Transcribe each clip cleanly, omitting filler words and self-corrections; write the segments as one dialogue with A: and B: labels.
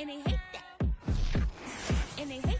A: And they hate that. And they hate that.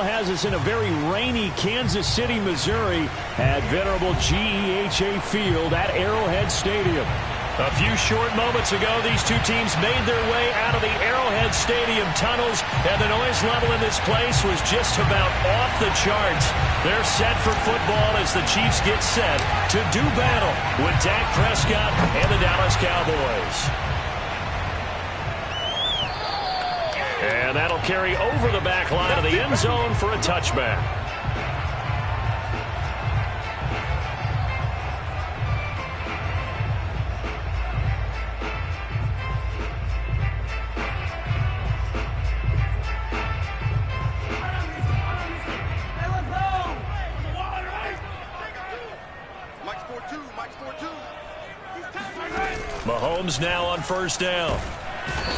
B: Has us in a very rainy Kansas City, Missouri at venerable GEHA Field at Arrowhead Stadium. A few short moments ago, these two teams made their way out of the Arrowhead Stadium tunnels, and the noise level in this place was just about off the charts. They're set for football as the Chiefs get set to do battle with Dak Prescott and the Dallas Cowboys. And that'll carry over the back line of the end zone for a touchback. Mahomes now on first down.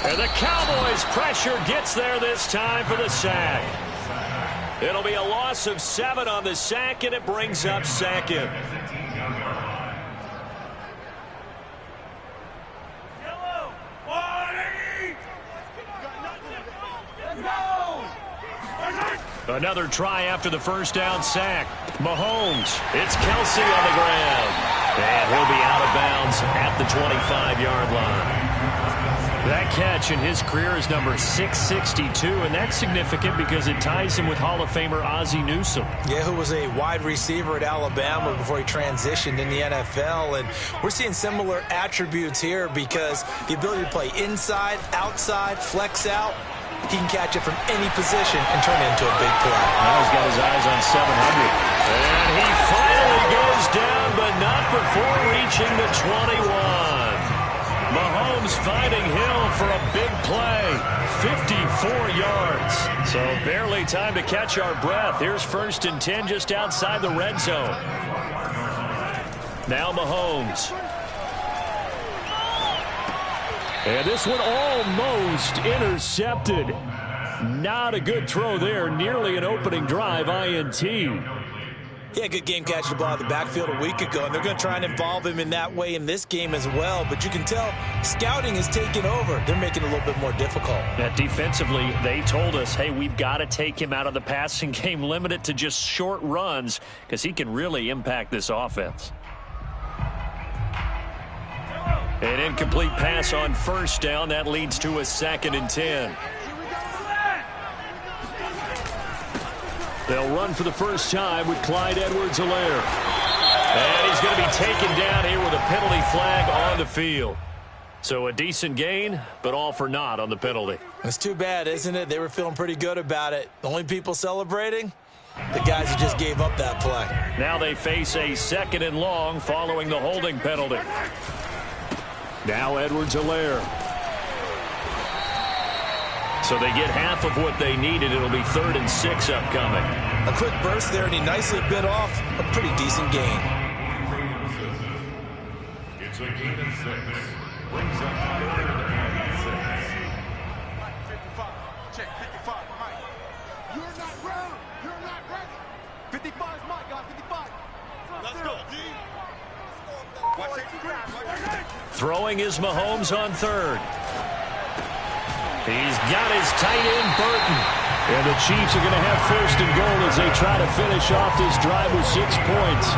B: And the Cowboys' pressure gets there this time for the sack. It'll be a loss of 7 on the sack, and it brings up second. Another try after the first down sack. Mahomes, it's Kelsey on the ground. And he'll be out of bounds at the 25-yard line. That catch in his career is number 662, and that's significant because it ties him with Hall of Famer Ozzie Newsome.
C: Yeah, who was a wide receiver at Alabama before he transitioned in the NFL. And we're seeing similar attributes here because the ability to play inside, outside, flex out, he can catch it from any position and turn it into a big play.
B: Now he's got his eyes on 700. And he finally goes down, but not before reaching the 21. Mahomes finding Hill for a big play. 54 yards. So barely time to catch our breath. Here's 1st and 10 just outside the red zone. Now Mahomes. And this one almost intercepted. Not a good throw there. Nearly an opening drive INT.
C: Yeah, good game catching the ball out of the backfield a week ago, and they're going to try and involve him in that way in this game as well. But you can tell scouting is taking over. They're making it a little bit more difficult.
B: Yeah, defensively, they told us, hey, we've got to take him out of the passing game, limit it to just short runs because he can really impact this offense. An incomplete pass on first down. That leads to a 2nd and 10. They'll run for the first time with Clyde Edwards-Helaire. And he's going to be taken down here with a penalty flag on the field. So a decent gain, but all for naught on the penalty.
C: It's too bad, isn't it? They were feeling pretty good about it. The only people celebrating, the guys who just gave up that play.
B: Now they face a 2nd and long following the holding penalty. Now Edwards-Helaire. So they get half of what they needed. It'll be 3rd and 6 upcoming.
C: A quick burst there, and he nicely bit off a pretty decent gain.
D: It's a gain of 6. Brings up 3rd and 6.
E: Mike 55. Check 55, Mike. You're not ready. You're not ready. 55 is Mike, guys. 55. Let's go, D. Watch it.
B: Throwing is Mahomes on 3rd. He's got his tight end, Burton. And the Chiefs are going to have 1st and goal as they try to finish off this drive with 6 points.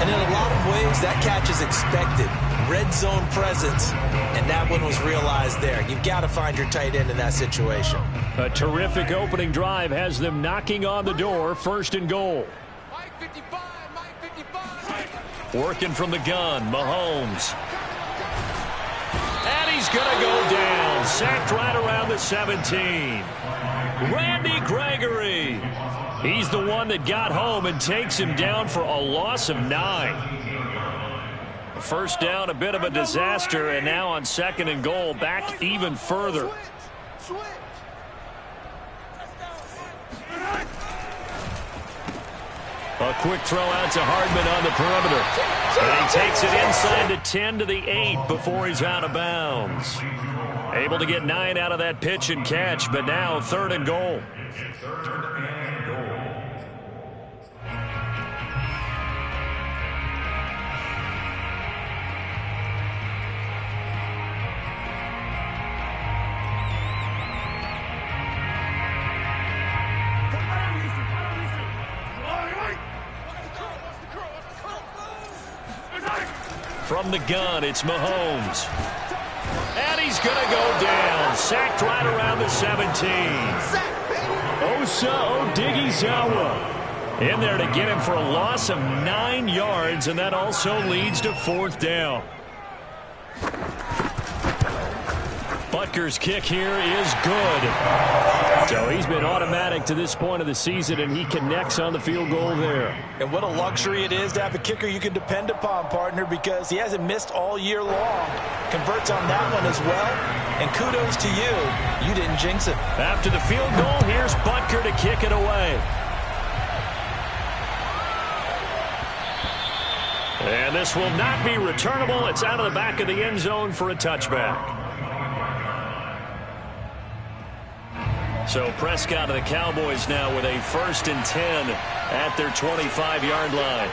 C: And in a lot of ways, that catch is expected. Red zone presence, and that one was realized there. You've got to find your tight end in that situation.
B: A terrific opening drive has them knocking on the door. 1st and goal.
E: Mike 55, Mike 55.
B: Working from the gun, Mahomes. And he's going to go down. Sacked right around the 17. Randy Gregory. He's the one that got home and takes him down for a loss of 9. First down, a bit of a disaster, and now on 2nd and goal, back even further. A quick throw out to Hardman on the perimeter. And he takes it inside the 10 to the 8 before he's out of bounds. Able to get 9 out of that pitch and catch, but now 3rd and goal. From the gun, it's Mahomes. And he's going to go down. Sacked right around the 17. Osa Odighizuwa in there to get him for a loss of 9 yards, and that also leads to 4th down. Butker's kick here is good. So he's been automatic to this point of the season, and he connects on the field goal there.
C: And what a luxury it is to have a kicker you can depend upon, partner, because he hasn't missed all year long. Converts on that one as well. And kudos to you. You didn't jinx it.
B: After the field goal, here's Butker to kick it away. And this will not be returnable. It's out of the back of the end zone for a touchback. So Prescott and the Cowboys now with a 1st and 10 at their 25-yard line.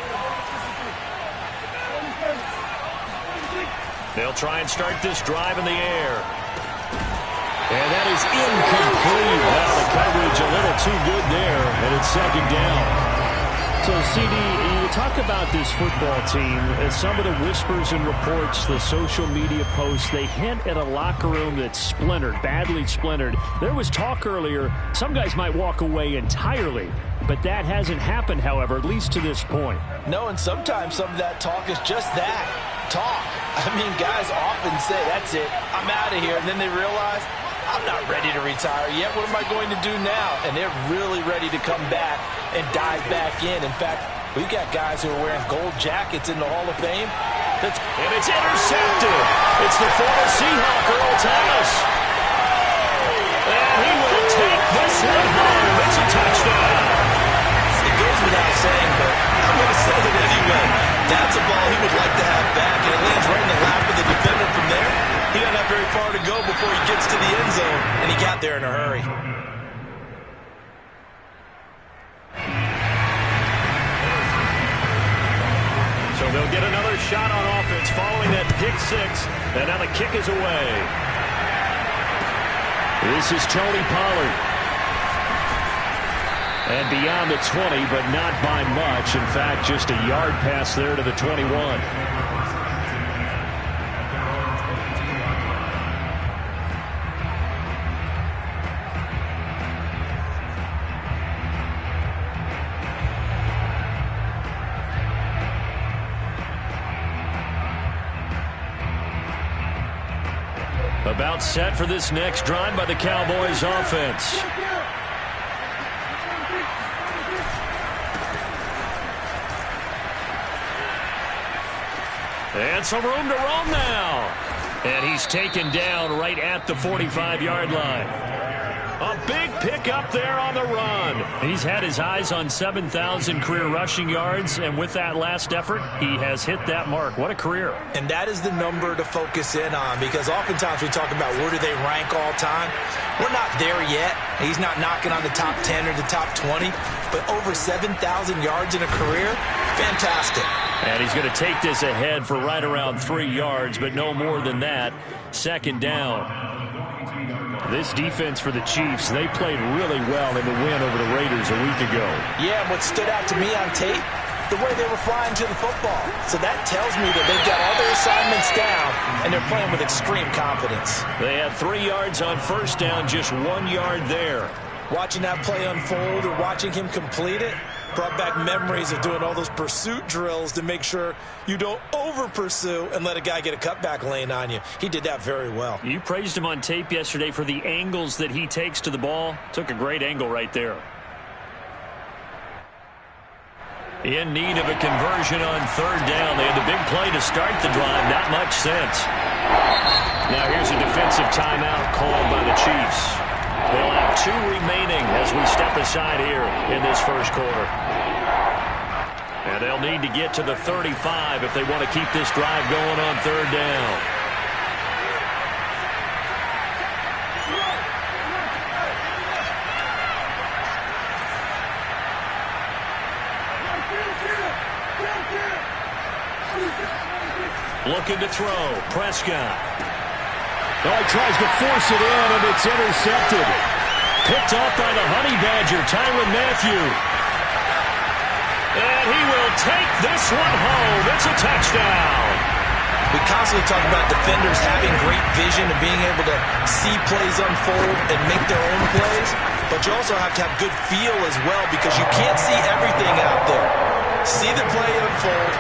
B: They'll try and start this drive in the air. And that is incomplete. Well, the coverage a little too good there, and it's 2nd down. So, CD, you talk about this football team, and some of the whispers and reports, the social media posts, they hint at a locker room that's splintered, badly splintered. There was talk earlier, some guys might walk away entirely, but that hasn't happened, however, at least to this point.
C: No, and sometimes some of that talk is just that, talk. I mean, guys often say, that's it, I'm out of here, and then they realize, I'm not ready to retire yet. What am I going to do now? And they're really ready to come back and dive back in. In fact, we've got guys who are wearing gold jackets in the Hall of Fame.
B: And it's intercepted. It's the former Seahawk, Earl Thomas. And he will take this one home. It's a touchdown.
C: It goes without saying, but I'm going to say it anyway. That's a ball he would like to have back, and it lands right in the lap of the defender from there. He doesn't have very far to go before he gets to the end zone, and he got there in a hurry.
B: So they'll get another shot on offense following that pick 6, and now the kick is away. This is Tony Pollard. And beyond the 20, but not by much. In fact, just a yard pass there to the 21. About set for this next drive by the Cowboys offense. And some room to roam now. And he's taken down right at the 45-yard line. A big pickup there on the run. He's had his eyes on 7,000 career rushing yards, and with that last effort, he has hit that mark. What a career.
C: And that is the number to focus in on, because oftentimes we talk about where do they rank all time. We're not there yet. He's not knocking on the top 10 or the top 20, but over 7,000 yards in a career, fantastic.
B: And he's going to take this ahead for right around 3 yards, but no more than that. Second down. This defense for the Chiefs, they played really well in the win over the Raiders a week ago.
C: Yeah, what stood out to me on tape, the way they were flying to the football. So that tells me that they've got all their assignments down, and they're playing with extreme confidence.
B: They had 3 yards on first down, just 1 yard there.
C: Watching that play unfold or watching him complete it brought back memories of doing all those pursuit drills to make sure you don't over-pursue and let a guy get a cutback lane on you. He did that very well.
B: You praised him on tape yesterday for the angles that he takes to the ball. Took a great angle right there. In need of a conversion on third down. They had the big play to start the drive. Not much sense. Now here's a defensive timeout called by the Chiefs. They'll have 2 remaining as we step aside here in this first quarter. And they'll need to get to the 35 if they want to keep this drive going on third down. Looking to throw. Prescott. Oh, he tries to force it in, and it's intercepted. Picked off by the Honey Badger, Tyrann Mathieu. And he will take this one home. It's a touchdown.
C: We constantly talk about defenders having great vision and being able to see plays unfold and make their own plays, but you also have to have good feel as well, because you can't see everything out there. See the play unfold,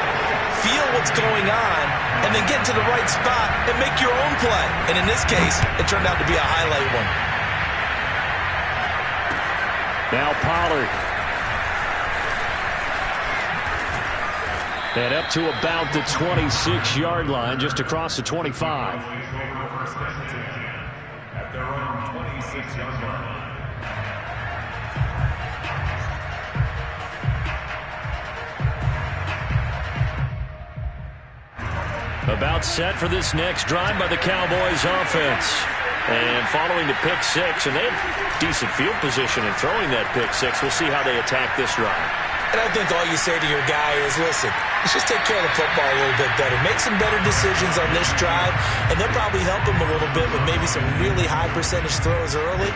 C: feel what's going on, and then get to the right spot and make your own play. And in this case, it turned out to be a highlight one.
B: Now Pollard. And up to about the 26-yard line, just across the 25.
D: At their own 26-yard line.
B: About set for this next drive by the Cowboys offense. And following the pick six, and they have decent field position in throwing that pick six. We'll see how they attack this drive.
C: And I think all you say to your guy is, listen, let's just take care of the football a little bit better. Make some better decisions on this drive, and they'll probably help him a little bit with maybe some really high percentage throws early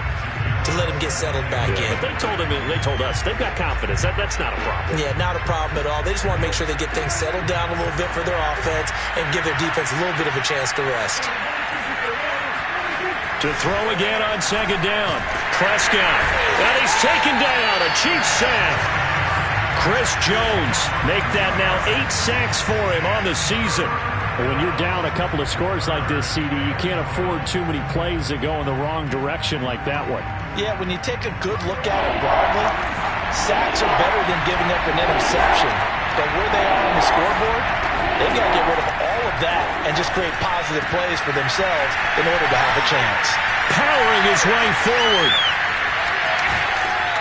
C: to let him get settled back in.
B: But they told us they've got confidence. That's not a problem.
C: Yeah, not a problem at all. They just want to make sure they get things settled down a little bit for their offense and give their defense a little bit of a chance to rest.
B: To throw again on second down. Prescott. And he's taken down. A Chiefs sack. Chris Jones make that now 8 sacks for him on the season. When you're down a couple of scores like this, CD, you can't afford too many plays that go in the wrong direction like that one.
C: Yeah, when you take a good look at it broadly, sacks are better than giving up an interception. But where they are on the scoreboard, they've got to get rid of all of that and just create positive plays for themselves in order to have a chance.
B: Powering his way forward.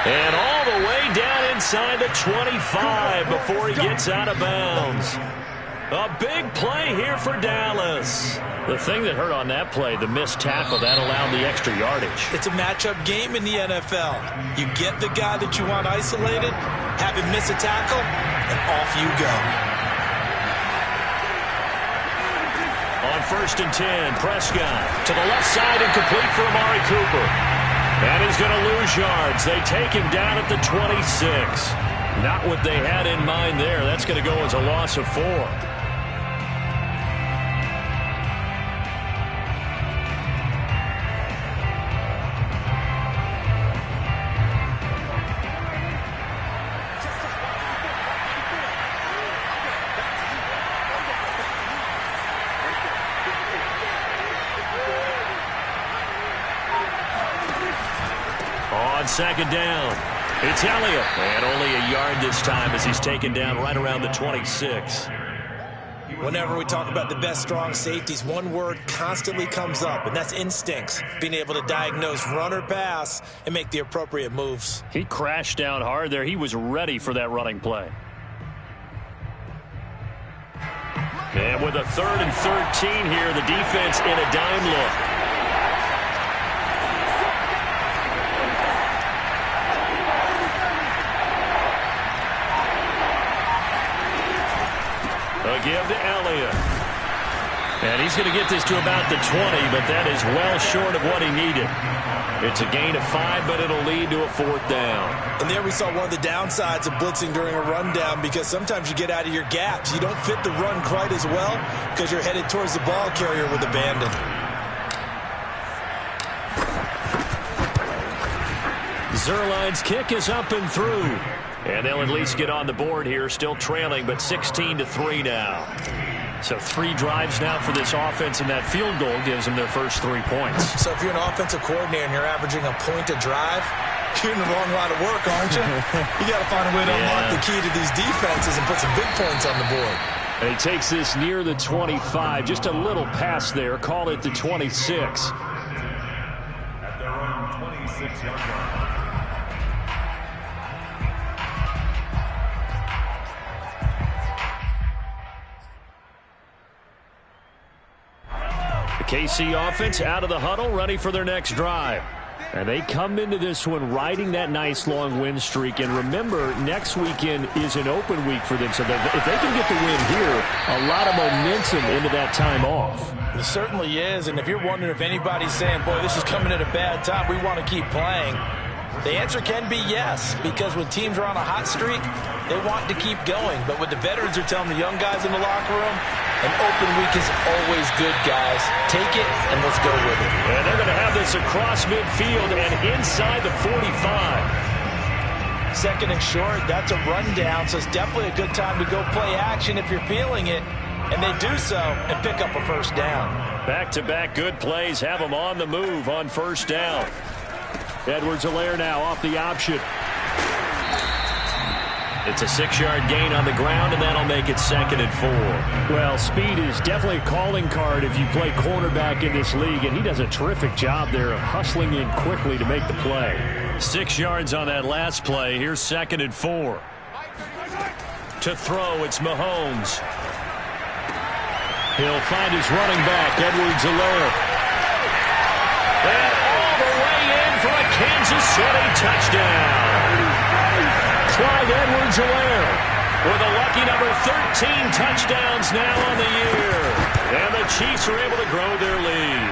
B: And all the way down inside the 25 before he gets out of bounds. A big play here for Dallas. The thing that hurt on that play, the missed tackle, that allowed the extra yardage.
C: It's a matchup game in the NFL. You get the guy that you want isolated, have him miss a tackle, and off you go.
B: On 1st and 10, Prescott to the left side and complete for Amari Cooper. And he's going to lose yards. They take him down at the 26. Not what they had in mind there. That's going to go as a loss of 4. on second down. It's Elliott. And only a yard this time as he's taken down right around the 26.
C: Whenever we talk about the best strong safeties, one word constantly comes up, and that's instincts. Being able to diagnose run or pass and make the appropriate moves.
B: He crashed down hard there. He was ready for that running play. And with a 3rd and 13 here, the defense in a dime look. A give to Elliott. And he's going to get this to about the 20, but that is well short of what he needed. It's a gain of 5, but it'll lead to a 4th down.
C: And there we saw one of the downsides of blitzing during a rundown, because sometimes you get out of your gaps. You don't fit the run quite as well because you're headed towards the ball carrier with abandon.
B: Zerline's kick is up and through. And they'll at least get on the board here, still trailing, but 16-3 now. So 3 drives now for this offense, and that field goal gives them their first 3 points.
C: So if you're an offensive coordinator and you're averaging a point a drive, you're in the wrong line of work, aren't you? You got to find a way to unlock the key to these defenses and put some big points on the board.
B: And he takes this near the 25, just a little pass there, call it the 26.
D: At their own 26-yard line.
B: KC offense out of the huddle, ready for their next drive. And they come into this one riding that nice long win streak. And remember, next weekend is an open week for them. So if they can get the win here, a lot of momentum into that time off.
C: It certainly is. And if you're wondering if anybody's saying, boy, this is coming at a bad time, we want to keep playing, the answer can be yes. Because when teams are on a hot streak, they want to keep going. But what the veterans are telling the young guys in the locker room, an open week is always good, guys. Take it, and let's go with it.
B: And they're going to have this across midfield and inside the 45.
C: 2nd and short, that's a rundown, so it's definitely a good time to go play action if you're feeling it. And they do so and pick up a 1st down.
B: Back-to-back good plays have them on the move on 1st down. Edwards-Helaire now off the option. It's a 6-yard gain on the ground, and that'll make it 2nd and 4. Well, speed is definitely a calling card if you play cornerback in this league, and he does a terrific job there of hustling in quickly to make the play. 6 yards on that last play. Here's 2nd and 4. To throw, it's Mahomes. He'll find his running back, Edwards-Helaire. And all the way in for a Kansas City touchdown. Clyde Edwards-Helaire with a lucky number 13 touchdowns now on the year. And the Chiefs are able to grow their lead.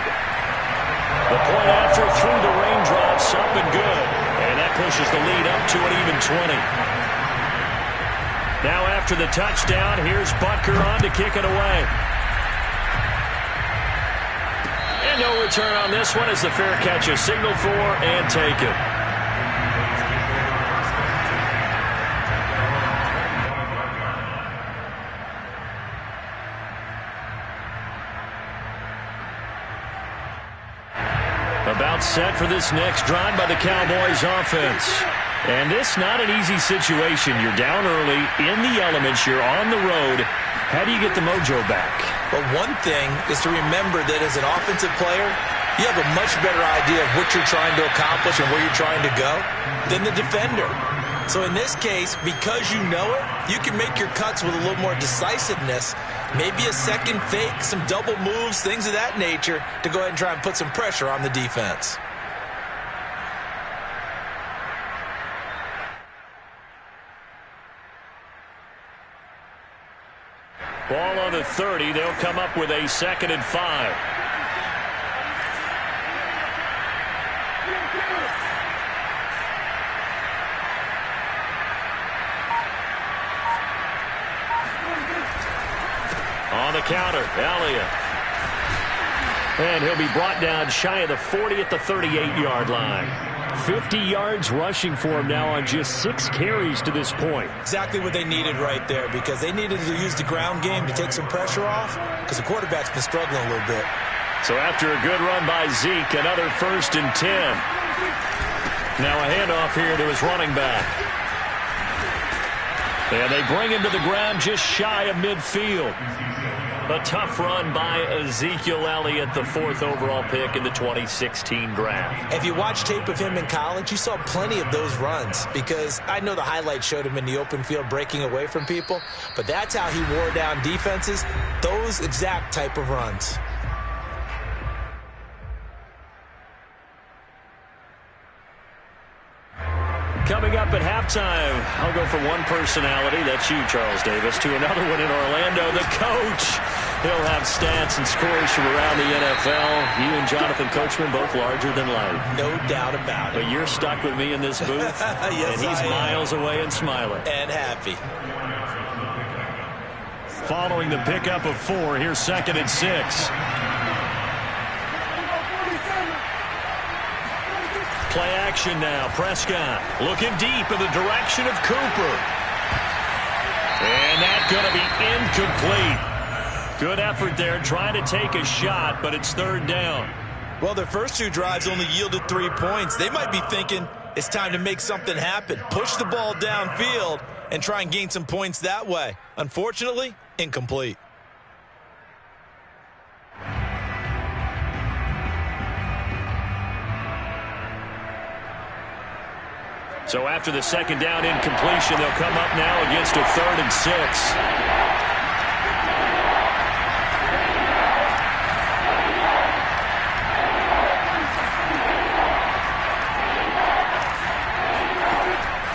B: The point after through the raindrops, up and good. And that pushes the lead up to an even 20. Now after the touchdown, here's Butker on to kick it away. And no return on this one as the fair catch is signaled for and taken. About set for this next drive by the Cowboys offense. And this not an easy situation. You're down early, in the elements, you're on the road. How do you get the mojo back?
C: Well, one thing is to remember that as an offensive player, you have a much better idea of what you're trying to accomplish and where you're trying to go than the defender. So in this case, because you know it, you can make your cuts with a little more decisiveness. Maybe a second fake, some double moves, things of that nature to go ahead and try and put some pressure on the defense.
B: Ball on the 30. They'll come up with a 2nd and 5. On the counter, Elliott. And he'll be brought down shy of the 40 at the 38-yard line. 50 yards rushing for him now on just 6 carries to this point.
C: Exactly what they needed right there, because they needed to use the ground game to take some pressure off, because the quarterback's been struggling a little bit.
B: So after a good run by Zeke, another 1st and 10. Now a handoff here to his running back. And they bring him to the ground just shy of midfield. A tough run by Ezekiel Elliott, the 4th overall pick in the 2016 draft.
C: If you watch tape of him in college, you saw plenty of those runs, because I know the highlights showed him in the open field breaking away from people, but that's how he wore down defenses, those exact type of runs.
B: Coming up at halftime, I'll go from one personality, that's you, Charles Davis, to another one in Orlando, the coach. He'll have stats and scores from around the NFL. You and Jonathan Coachman, both larger than life.
C: No doubt about it.
B: But you're stuck with me in this booth,
C: yes,
B: and he's miles away and smiling.
C: And happy.
B: Following the pickup of 4, here's 2nd and 6. Play action now. Prescott looking deep in the direction of Cooper. And that's going to be incomplete. Good effort there trying to take a shot, but it's 3rd down.
C: Well, their first 2 drives only yielded 3 points. They might be thinking it's time to make something happen. Push the ball downfield and try and gain some points that way. Unfortunately, incomplete.
B: So after the 2nd down incompletion, they'll come up now against a 3rd and 6.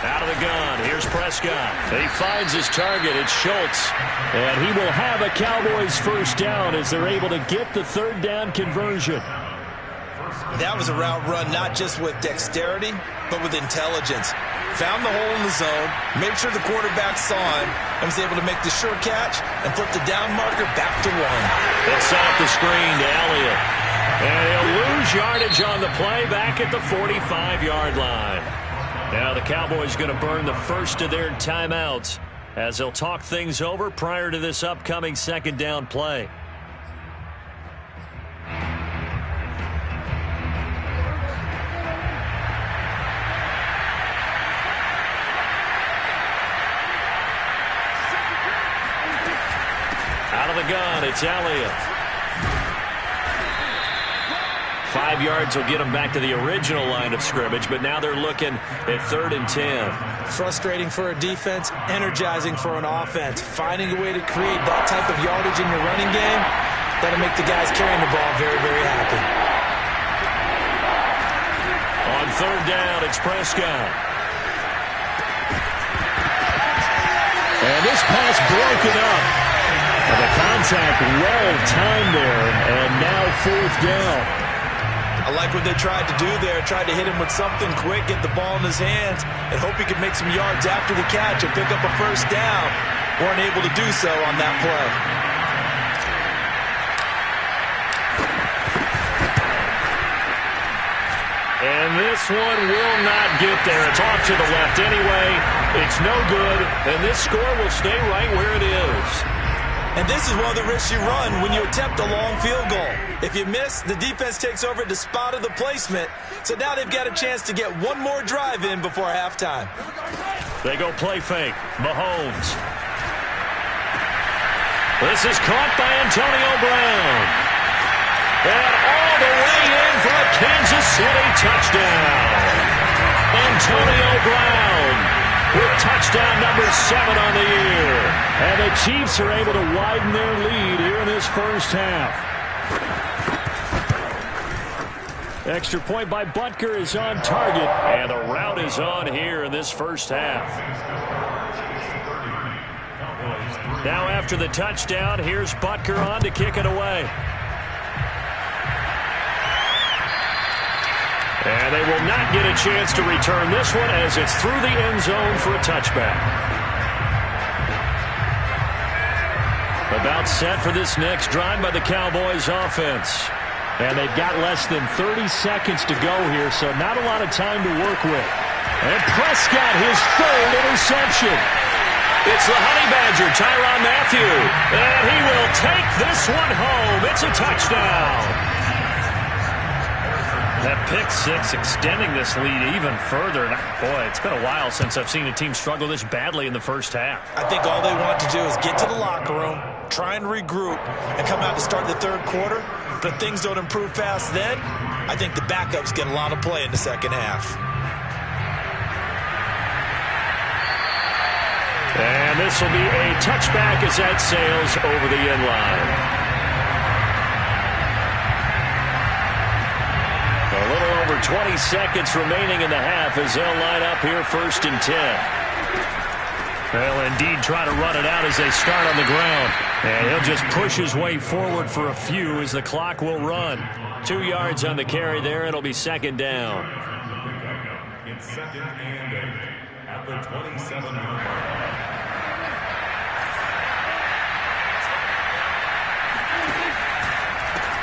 B: Out of the gun, here's Prescott. He finds his target, it's Schultz. And he will have a Cowboys 1st down as they're able to get the 3rd down conversion.
C: That was a route run not just with dexterity, but with intelligence. Found the hole in the zone, made sure the quarterback saw him, and was able to make the sure catch and flip the down marker back to 1.
B: It's off the screen to Elliott. And he'll lose yardage on the play back at the 45-yard line. Now the Cowboys going to burn the first of their timeouts as they'll talk things over prior to this upcoming 2nd down play. Out of the gun, it's Elliott. 5 yards will get them back to the original line of scrimmage, but now they're looking at 3rd and 10.
C: Frustrating for a defense, energizing for an offense. Finding a way to create that type of yardage in your running game, that'll make the guys carrying the ball very, very happy.
B: On 3rd down, it's Prescott. And this pass broken up. And the contact well timed there, and now 4th down.
C: I like what they tried to do there. Tried to hit him with something quick, get the ball in his hands, and hope he could make some yards after the catch and pick up a 1st down. Weren't able to do so on that play.
B: And this one will not get there. It's off to the left anyway. It's no good, and this score will stay right where it is.
C: And this is one of the risks you run when you attempt a long field goal. If you miss, the defense takes over at the spot of the placement. So now they've got a chance to get one more drive in before halftime.
B: They go play fake. Mahomes. This is caught by Antonio Brown. And all the way in for a Kansas City touchdown. Antonio Brown with touchdown number 7 on the year. And the Chiefs are able to widen their lead here in this first half. Extra point by Butker is on target. And the route is on here in this first half. Now after the touchdown, here's Butker on to kick it away. And they will not get a chance to return this one as it's through the end zone for a touchback. About set for this next drive by the Cowboys offense. And they've got less than 30 seconds to go here, so not a lot of time to work with. And Prescott, his 3rd interception. It's the Honey Badger, Tyrann Mathieu. And he will take this one home. It's a touchdown. That pick six extending this lead even further. And boy, it's been a while since I've seen a team struggle this badly in the first half.
C: I think all they want to do is get to the locker room, try and regroup, and come out to start the third quarter. But if things don't improve fast then, I think the backups get a lot of play in the second half.
B: And this will be a touchback as that sails over the end line. A little over 20 seconds remaining in the half as they'll line up here 1st and 10. They'll indeed try to run it out as they start on the ground. And he'll just push his way forward for a few as the clock will run. 2 yards on the carry there. It'll be 2nd down.
D: It's 2nd and 8 at the 27-yard line.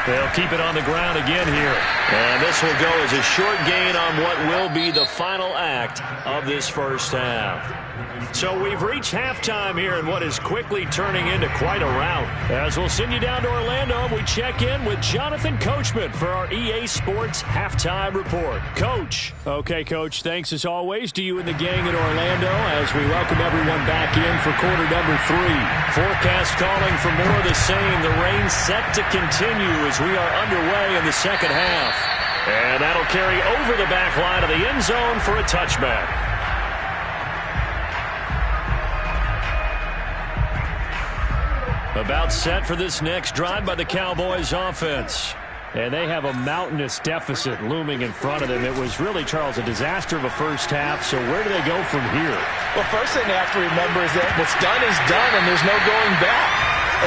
B: They'll keep it on the ground again here. And this will go as a short gain on what will be the final act of this first half. So we've reached halftime here in what is quickly turning into quite a rout. As we'll send you down to Orlando, and we check in with Jonathan Coachman for our EA Sports Halftime Report. Coach. Okay, Coach, thanks as always to you and the gang in Orlando as we welcome everyone back in for quarter number 3. Forecast calling for more of the same. The rain set to continue as we are underway in the second half. And that'll carry over the back line of the end zone for a touchback. About set for this next drive by the Cowboys offense. And they have a mountainous deficit looming in front of them. It was really, Charles, a disaster of a first half. So where do they go from here?
C: Well, first thing they have to remember is that what's done is done and there's no going back.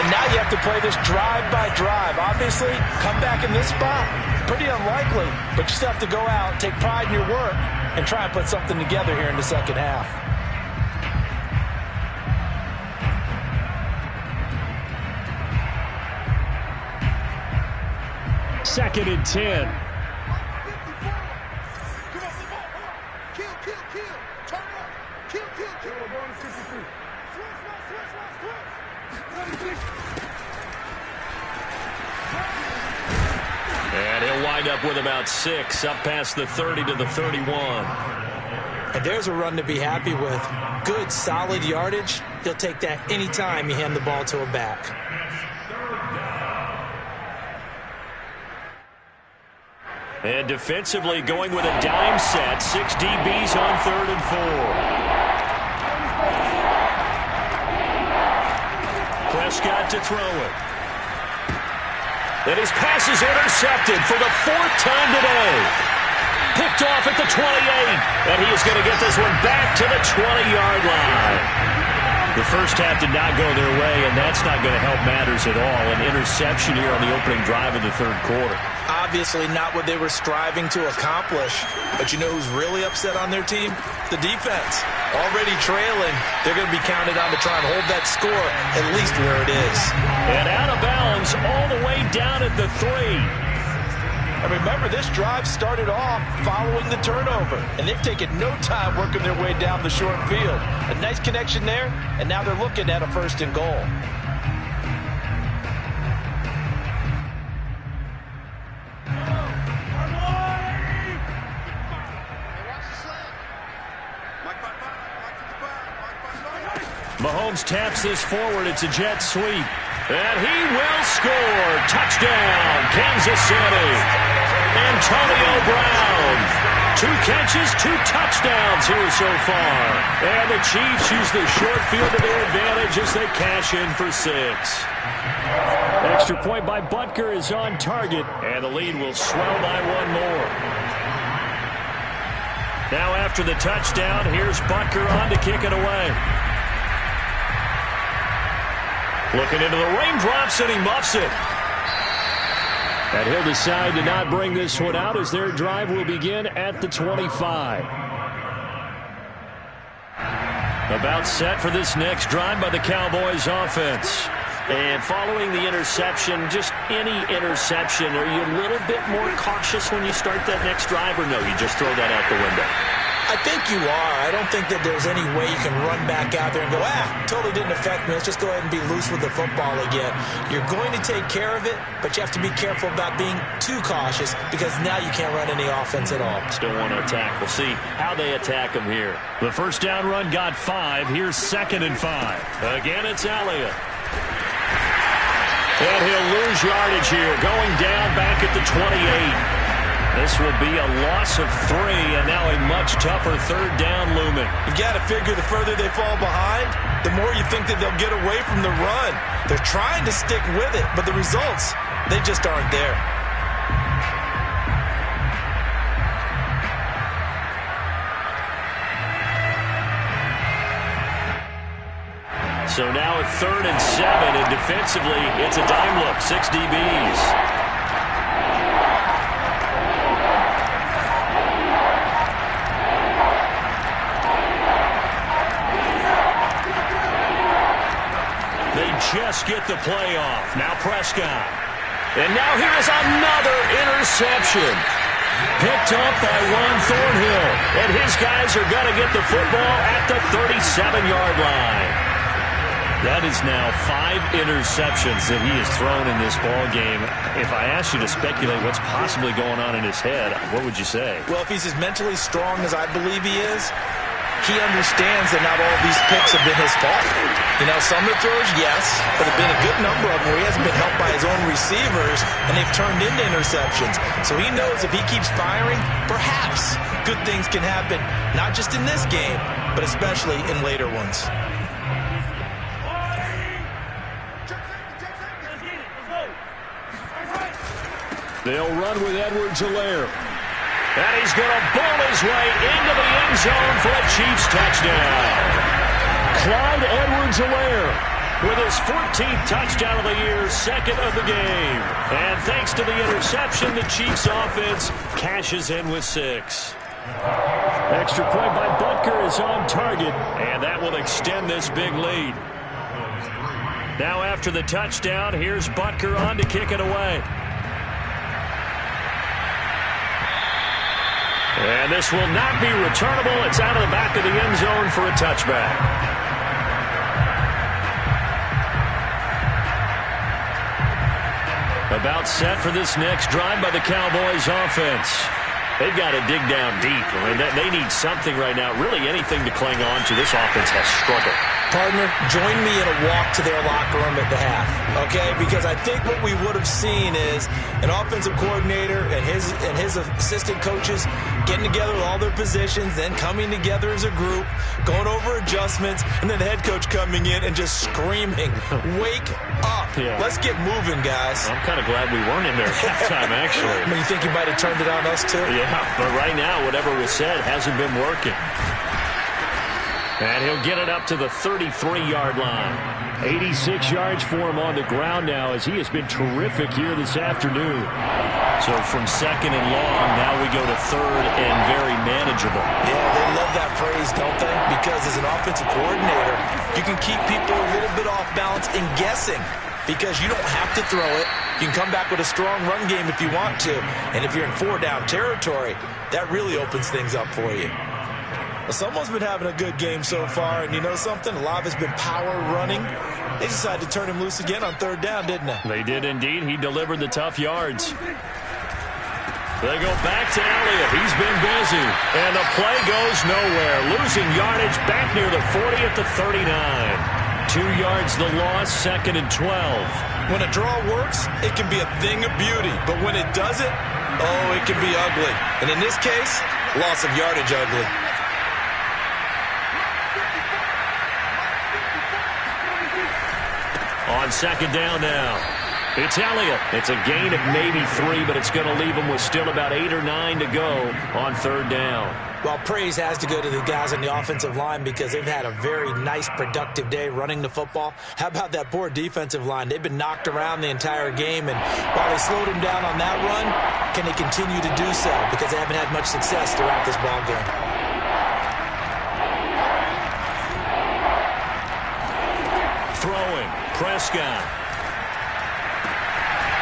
C: And now you have to play this drive by drive. Obviously, come back in this spot, pretty unlikely. But you still have to go out, take pride in your work, and try and put something together here in the second half.
B: Second and 10. And he'll wind up with about 6, up past the 30 to the 31.
C: And there's a run to be happy with. Good, solid yardage. He'll take that anytime you hand the ball to a back.
B: And defensively going with a dime set. 6 DBs on 3rd and 4. Prescott to throw it. And his pass is intercepted for the 4th time today. Picked off at the 28. And he is going to get this one back to the 20-yard line. The first half did not go their way, and that's not going to help matters at all. An interception here on the opening drive of the third quarter.
C: Obviously not what they were striving to accomplish. But you know who's really upset on their team? The defense. Already trailing. They're going to be counted on to try and hold that score at least where it is.
B: And out of bounds all the way down at the 3.
C: And remember, this drive started off following the turnover. And they've taken no time working their way down the short field. A nice connection there, and now they're looking at a 1st and goal.
B: Mahomes taps this forward. It's a jet sweep. And he will score. Touchdown, Kansas City. Antonio Brown. 2 catches, 2 touchdowns here so far. And the Chiefs use the short field to their advantage as they cash in for 6. Extra point by Butker is on target. And the lead will swell by 1 more. Now after the touchdown, here's Butker on to kick it away. Looking into the raindrops, and he muffs it. And he'll decide to not bring this one out as their drive will begin at the 25. About set for this next drive by the Cowboys offense. And following the interception, just any interception, are you a little bit more cautious when you start that next drive, or no, you just throw that out the window?
C: I think you are. I don't think that there's any way you can run back out there and go, totally didn't affect me. Let's just go ahead and be loose with the football again. You're going to take care of it, but you have to be careful about being too cautious because now you can't run any offense at all.
B: Still want to attack. We'll see how they attack him here. The first down run got 5. Here's 2nd and 5. Again, it's Elliott. And he'll lose yardage here, going down back at the 28. This will be a loss of 3, and now a much tougher 3rd down looming.
C: You've got to figure the further they fall behind, the more you think that they'll get away from the run. They're trying to stick with it, but the results, they just aren't there.
B: So now at 3rd and 7, and defensively, it's a dime look, 6 DBs. Just get the play off. Now Prescott. And now here is another interception. Picked up by Juan Thornhill. And his guys are going to get the football at the 37-yard line. That is now 5 interceptions that he has thrown in this ball game. If I asked you to speculate what's possibly going on in his head, what would you say?
C: Well, if he's as mentally strong as I believe he is, he understands that not all these picks have been his fault. You know, some of the throws, yes, but there have been a good number of them where he hasn't been helped by his own receivers, and they've turned into interceptions. So he knows if he keeps firing, perhaps good things can happen, not just in this game, but especially in later ones.
B: They'll run with Edwards-Helaire. And he's going to bowl his way into the end zone for a Chiefs touchdown. Clyde Edwards-Helaire with his 14th touchdown of the year, 2nd of the game. And thanks to the interception, the Chiefs offense cashes in with 6. Extra point by Butker is on target, and that will extend this big lead. Now after the touchdown, here's Butker on to kick it away. And this will not be returnable. It's out of the back of the end zone for a touchback. About set for this next drive by the Cowboys offense. They've got to dig down deep. I mean, they need something right now, really anything to cling on to. This offense has struggled.
C: Partner, join me in a walk to their locker room at the half, okay? Because I think what we would have seen is an offensive coordinator and his assistant coaches getting together with all their positions, then coming together as a group, going over adjustments, and then the head coach coming in and just screaming, wake up. Yeah. Let's get moving, guys.
B: I'm kind of glad we weren't in there at halftime, actually.
C: I mean, you think you might have turned it on us, too?
B: Yeah, but right now, whatever was said hasn't been working. And he'll get it up to the 33-yard line. 86 yards for him on the ground now as he has been terrific here this afternoon. So from 2nd and long, now we go to 3rd and very manageable.
C: Yeah, they love that phrase, don't they? Because as an offensive coordinator, you can keep people a little bit off balance and guessing because you don't have to throw it. You can come back with a strong run game if you want to. And if you're in 4-down territory, that really opens things up for you. Well, someone's been having a good game so far, and you know something? A lot of it's been power running. They decided to turn him loose again on 3rd down, didn't they?
B: They did indeed. He delivered the tough yards. They go back to Elliott. He's been busy. And the play goes nowhere. Losing yardage back near the 40 at the 39. 2 yards the loss, 2nd and 12.
C: When a draw works, it can be a thing of beauty. But when it doesn't, oh, it can be ugly. And in this case, loss of yardage ugly.
B: On 2nd down now. It's Elliott. It's a gain of maybe 3, but it's going to leave him with still about 8 or 9 to go on 3rd down.
C: Well, praise has to go to the guys on the offensive line because they've had a very nice, productive day running the football. How about that poor defensive line? They've been knocked around the entire game, and while they slowed them down on that run, can they continue to do so? Because they haven't had much success throughout this ball game.
B: Throwing. Prescott.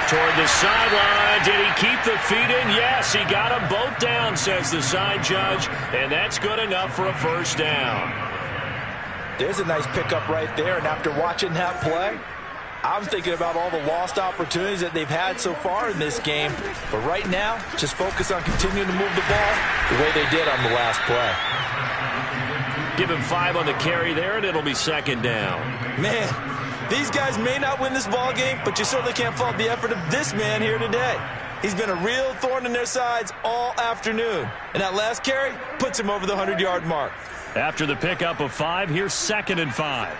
B: Toward the sideline. Did he keep the feet in? Yes, he got them both down, says the side judge. And that's good enough for a first down.
C: There's a nice pickup right there. And after watching that play, I'm thinking about all the lost opportunities that they've had so far in this game. But right now, just focus on continuing to move the ball the way they did on the last play.
B: Give him 5 on the carry there, and it'll be second down.
C: Man, these guys may not win this ball game, but you certainly can't fault the effort of this man here today. He's been a real thorn in their sides all afternoon. And that last carry puts him over the 100-yard mark.
B: After the pickup of 5, here's 2nd and 5.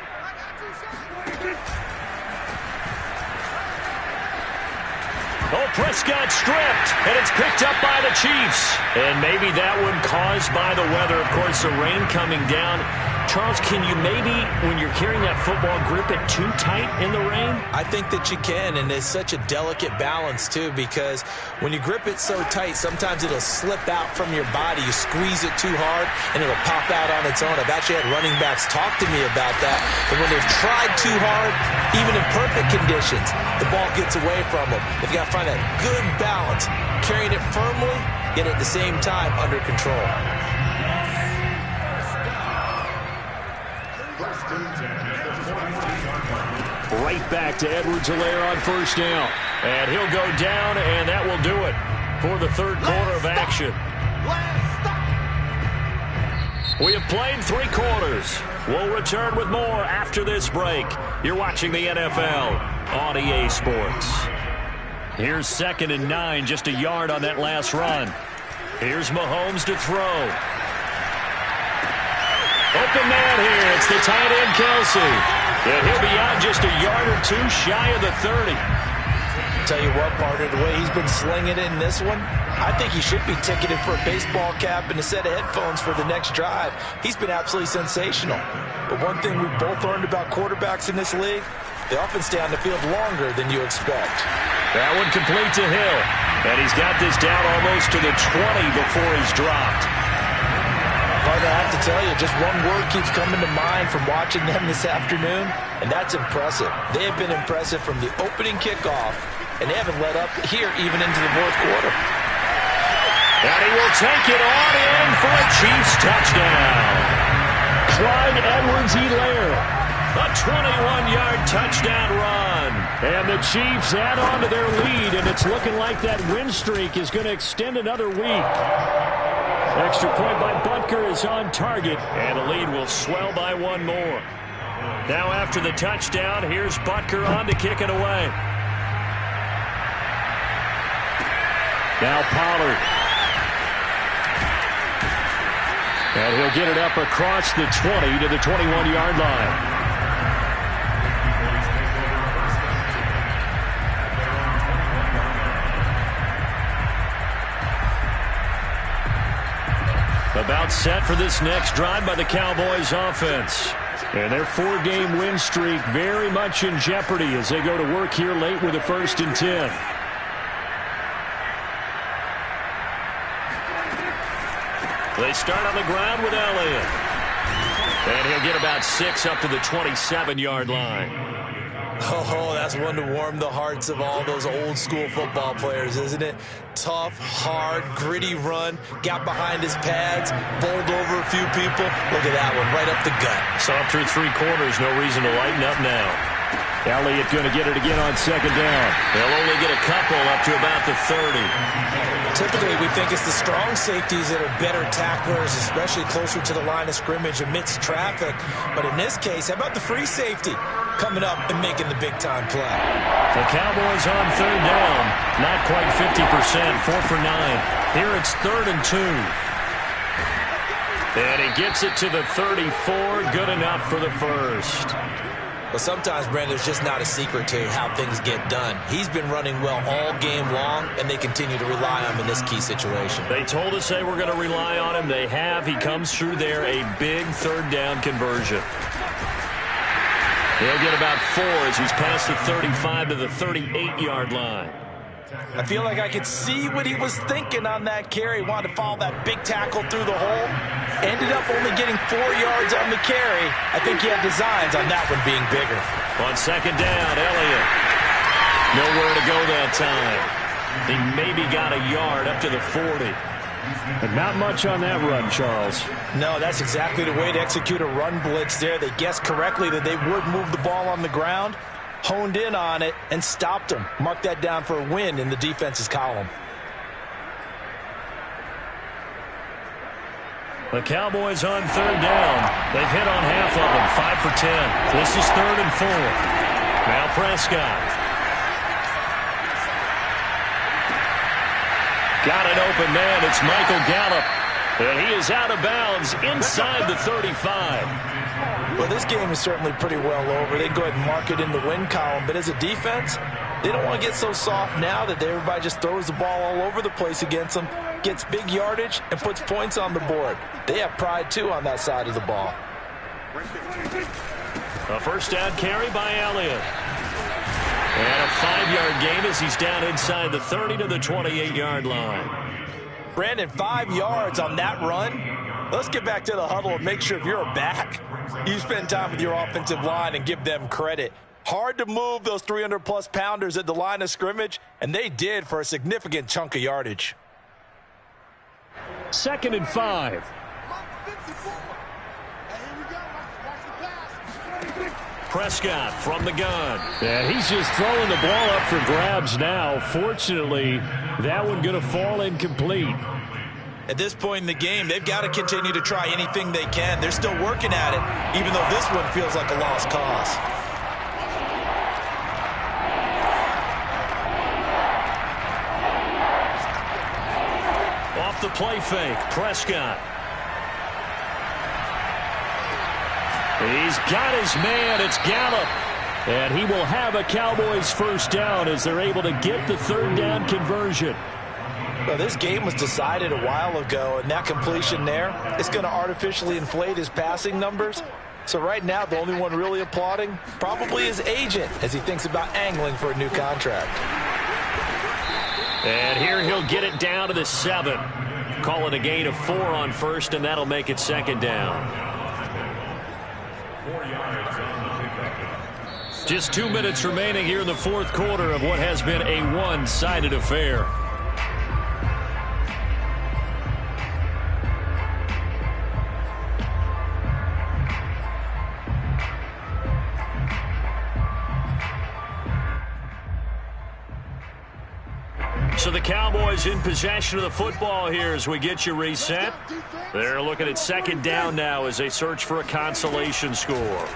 B: Oh, Prescott stripped, and it's picked up by the Chiefs. And maybe that one caused by the weather. Of course, the rain coming down. Charles, can you maybe, when you're carrying that football, grip it too tight in the rain?
C: I think that you can, and it's such a delicate balance, too, because when you grip it so tight, sometimes it'll slip out from your body. You squeeze it too hard, and it'll pop out on its own. I've actually had running backs talk to me about that. And when they've tried too hard, even in perfect conditions, the ball gets away from them. They've got to find that good balance, carrying it firmly, yet at the same time under control.
B: Right back to Edwards-Helaire on first down. And he'll go down, and that will do it for the third quarter of action. We have played 3 quarters. We'll return with more after this break. You're watching the NFL on EA Sports. Here's 2nd and 9, just a yard on that last run. Here's Mahomes to throw. Open man here. It's the tight end, Kelsey. And he'll be out just a yard or 2 shy of the 30.
C: Tell you what, partner, the way he's been slinging it in this one, I think he should be ticketed for a baseball cap and a set of headphones for the next drive. He's been absolutely sensational. But one thing we've both learned about quarterbacks in this league, they often stay on the field longer than you expect.
B: That one complete to Hill. And he's got this down almost to the 20 before he's dropped.
C: Partner, I have to tell you, just one word keeps coming to mind from watching them this afternoon, and that's impressive. They have been impressive from the opening kickoff, and they haven't let up here even into the fourth quarter.
B: And he will take it on in for a Chiefs touchdown. Clyde Edwards-Helaire, a 21-yard touchdown run. And the Chiefs add on to their lead, and it's looking like that win streak is going to extend another week. Extra point by Butker is on target, and the lead will swell by 1 more. Now after the touchdown, here's Butker on to kick it away. Now Pollard. And he'll get it up across the 20 to the 21-yard line. About set for this next drive by the Cowboys offense. And their 4-game win streak very much in jeopardy as they go to work here late with a 1st and 10. They start on the ground with Elliott. And he'll get about 6 up to the 27-yard line.
C: Oh, that's one to warm the hearts of all those old-school football players, isn't it? Tough, hard, gritty run, got behind his pads, bowled over a few people. Look at that one, right up the gut.
B: So up through 3 quarters, no reason to lighten up now. Elliott going to get it again on 2nd down. They'll only get a couple up to about the 30.
C: Typically, we think it's the strong safeties that are better tacklers, especially closer to the line of scrimmage amidst traffic. But in this case, how about the free safety coming up and making the big-time play?
B: The Cowboys on 3rd down. Not quite 50%, 4 for 9. Here it's 3rd and 2. And he gets it to the 34. Good enough for the first.
C: Well, sometimes, Brandon, there's just not a secret to how things get done. He's been running well all game long, and they continue to rely on him in this key situation.
B: They told us they were going to rely on him. They have. He comes through there, a big 3rd down conversion. He'll get about 4 as he's past the 35 to the 38-yard line.
C: I feel like I could see what he was thinking on that carry. Wanted to follow that big tackle through the hole. Ended up only getting 4 yards on the carry. I think he had designs on that one being bigger.
B: On 2nd down, Elliott. Nowhere to go that time. He maybe got a yard up to the 40. But not much on that run, Charles.
C: No, that's exactly the way to execute a run blitz there. They guessed correctly that they would move the ball on the ground, honed in on it, and stopped them. Mark that down for a win in the defense's column.
B: The Cowboys on third down. They've hit on half of them, 5 for 10. This is 3rd and 4. Now Prescott. Got an open man. It's Michael Gallup. And he is out of bounds inside the 35.
C: Well, this game is certainly pretty well over. They can go ahead and mark it in the win column. But as a defense, they don't want to get so soft now that everybody just throws the ball all over the place against them, gets big yardage, and puts points on the board. They have pride, too, on that side of the ball.
B: A first down carry by Elliott. And a 5-yard gain as he's down inside the 30 to the 28-yard line.
C: Brandon, 5 yards on that run. Let's get back to the huddle and make sure if you're a back, you spend time with your offensive line and give them credit. Hard to move those 300-plus pounders at the line of scrimmage, and they did for a significant chunk of yardage.
B: 2nd and 5. Prescott from the gun. And he's just throwing the ball up for grabs now. Fortunately, that one going to fall incomplete.
C: At this point in the game, they've got to continue to try anything they can. They're still working at it, even though this one feels like a lost cause.
B: Off the play fake, Prescott. He's got his man. It's Gallup. And he will have a Cowboys first down as they're able to get the 3rd down conversion.
C: Well, this game was decided a while ago, and that completion there is going to artificially inflate his passing numbers. So right now, the only one really applauding probably his agent as he thinks about angling for a new contract.
B: And here he'll get it down to the 7. Call it a gain of 4 on first, and that'll make it 2nd down. Just 2 minutes remaining here in the 4th quarter of what has been a one-sided affair. So the Cowboys in possession of the football here as we get you reset. They're looking at 2nd down now as they search for a consolation score.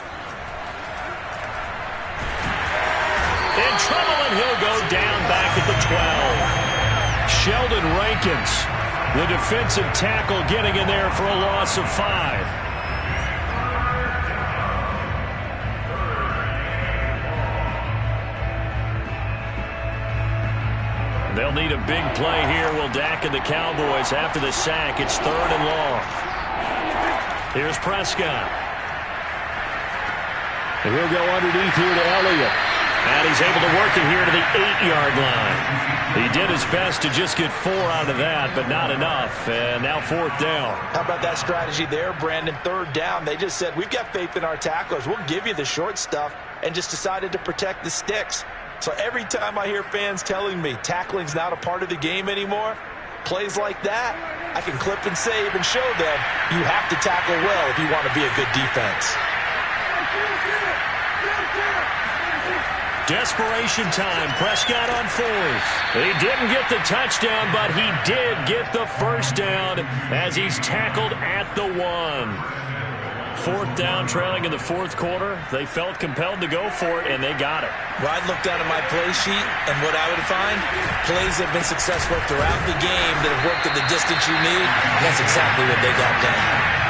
B: In trouble, and he'll go down back at the 12. Sheldon Rankins, the defensive tackle, getting in there for a loss of 5. They'll need a big play here, will Dak and the Cowboys after the sack. It's 3rd and long. Here's Prescott. And he'll go underneath here to Elliott. And he's able to work it here to the 8-yard line. He did his best to just get 4 out of that, but not enough. And now 4th down.
C: How about that strategy there, Brandon? 3rd down. They just said, we've got faith in our tacklers. We'll give you the short stuff, and just decided to protect the sticks. So every time I hear fans telling me tackling's not a part of the game anymore, plays like that, I can clip and save and show them you have to tackle well if you want to be a good defense.
B: Desperation time. Prescott on 4th. He didn't get the touchdown, but he did get the first down as he's tackled at the 1. 4th down, trailing in the 4th quarter. They felt compelled to go for it, and they got it.
C: Well, I'd look down at my play sheet, and what I would find, plays that have been successful throughout the game that have worked at the distance you need. That's exactly what they got done.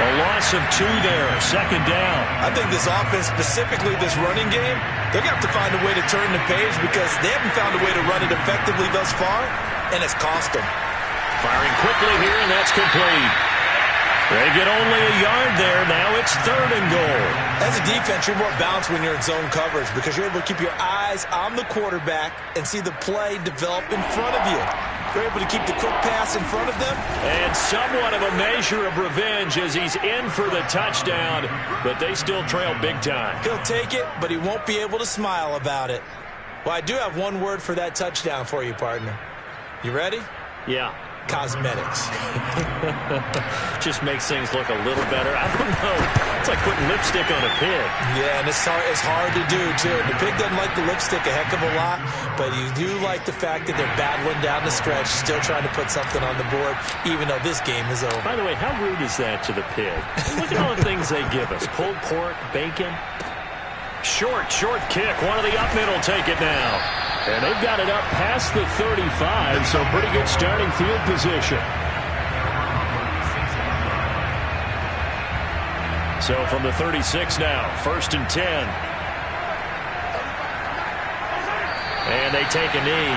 B: A loss of 2 there, 2nd down.
C: I think this offense, specifically this running game, they're going to have to find a way to turn the page because they haven't found a way to run it effectively thus far, and it's cost them.
B: Firing quickly here, and that's complete. They get only a yard there. Now it's 3rd and goal.
C: As a defense, you're more balanced when you're in zone coverage because you're able to keep your eyes on the quarterback and see the play develop in front of you. You're able to keep the quick pass in front of them.
B: And somewhat of a measure of revenge as he's in for the touchdown, but they still trail big time.
C: He'll take it, but he won't be able to smile about it. Well, I do have one word for that touchdown for you, partner. You ready?
B: Yeah.
C: Cosmetics.
B: Just makes things look a little better. I don't know. It's like putting lipstick on a pig.
C: Yeah, and it's hard to do, too. The pig doesn't like the lipstick a heck of a lot, but you do like the fact that they're battling down the stretch, still trying to put something on the board, even though this game is over.
B: By the way, how rude is that to the pig? Look at all the things they give us. Pulled pork, bacon. Short kick. One of the up middle take it now. And they've got it up past the 35, so pretty good starting field position. So from the 36 now, 1st and 10. And they take a knee.